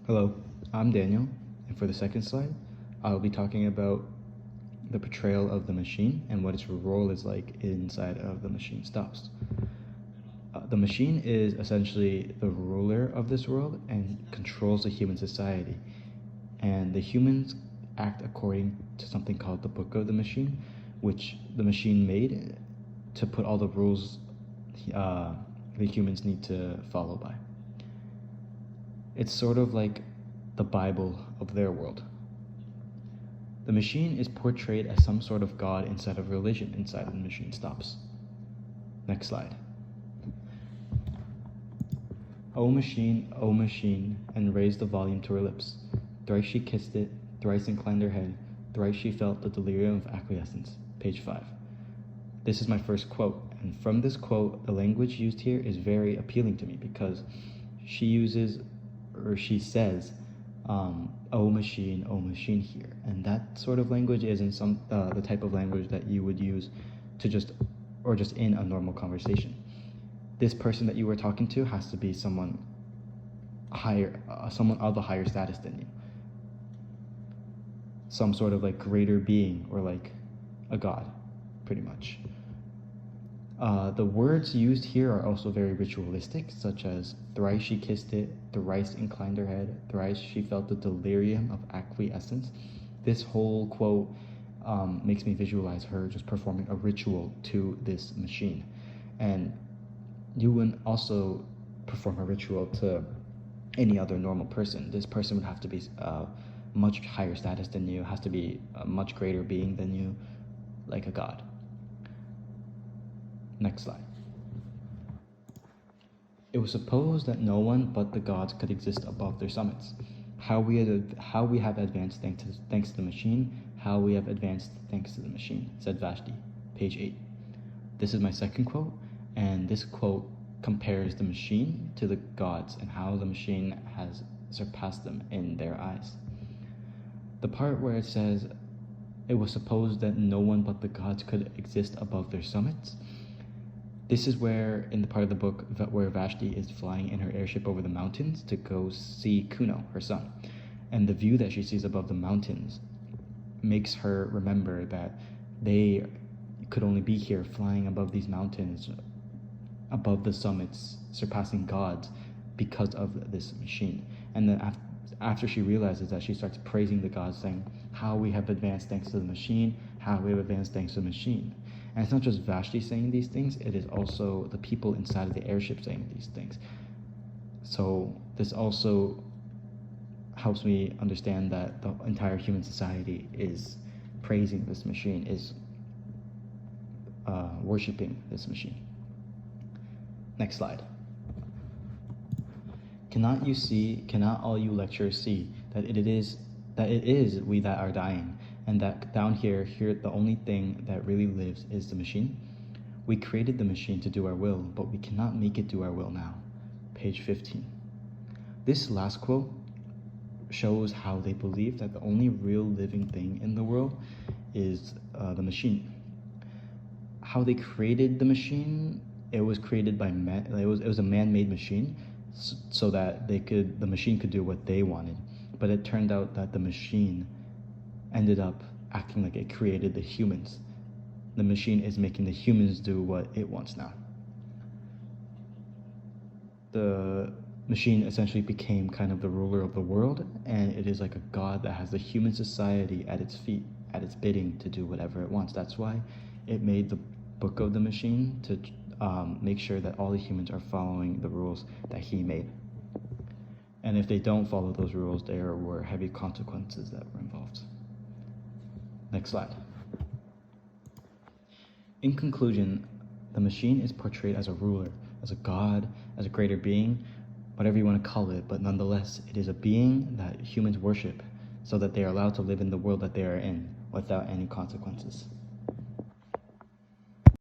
Hello, I'm Daniel, and for the second slide, I'll be talking about the portrayal of the machine and what its role is like inside of the machine stops. The machine is essentially the ruler of this world and controls the human society. And the humans act according to something called the Book of the Machine, which the machine made to put all the rules the humans need to follow by. It's sort of like the Bible of their world. The machine is portrayed as some sort of god instead of religion inside of the machine stops. Next slide. O machine, and raised the volume to her lips. Thrice she kissed it, thrice inclined her head, thrice she felt the delirium of acquiescence. Page 5. This is my first quote, and from this quote, the language used here is very appealing to me because she says, O machine here. And that sort of language isn't the type of language that you would use to just in a normal conversation. This person that you were talking to has to be someone of a higher status than you. Some sort of like greater being or like a god, pretty much. The words used here are also very ritualistic, such as thrice she kissed it, thrice inclined her head, thrice she felt the delirium of acquiescence. This whole quote makes me visualize her just performing a ritual to this machine. And you wouldn't also perform a ritual to any other normal person. This person would have to be much higher status than you, has to be a much greater being than you, like a god. Next slide. It was supposed that no one but the gods could exist above their summits. How we have advanced thanks to the machine, how we have advanced thanks to the machine, said Vashti, page 8. This is my second quote, and this quote compares the machine to the gods and how the machine has surpassed them in their eyes. The part where it says, it was supposed that no one but the gods could exist above their summits, this is where, in the part of the book where Vashti is flying in her airship over the mountains to go see Kuno, her son. And the view that she sees above the mountains makes her remember that they could only be here flying above these mountains, above the summits, surpassing gods because of this machine. And then after she realizes that, she starts praising the gods, saying, how we have advanced thanks to the machine, how we have advanced thanks to the machine. And it's not just Vashti saying these things, it is also the people inside of the airship saying these things. So this also helps me understand that the entire human society is praising this machine, is worshipping this machine. Next slide. Cannot all you lecturers see that it is we that are dying, and that down here the only thing that really lives is the machine? We created the machine to do our will, but we cannot make it do our will now. Page 15. This last quote shows how they believe that the only real living thing in the world is the machine. How they created the machine, it was created by man. It was a man-made machine, so that the machine could do what they wanted. But it turned out that the machine ended up acting like it created the humans. The machine is making the humans do what it wants now. The machine essentially became kind of the ruler of the world, and it is like a god that has the human society at its feet, at its bidding, to do whatever it wants. That's why it made the Book of the Machine to make sure that all the humans are following the rules that he made. And if they don't follow those rules, there were heavy consequences that were involved. Next slide. In conclusion, the machine is portrayed as a ruler, as a god, as a greater being, whatever you want to call it, but nonetheless, it is a being that humans worship so that they are allowed to live in the world that they are in without any consequences.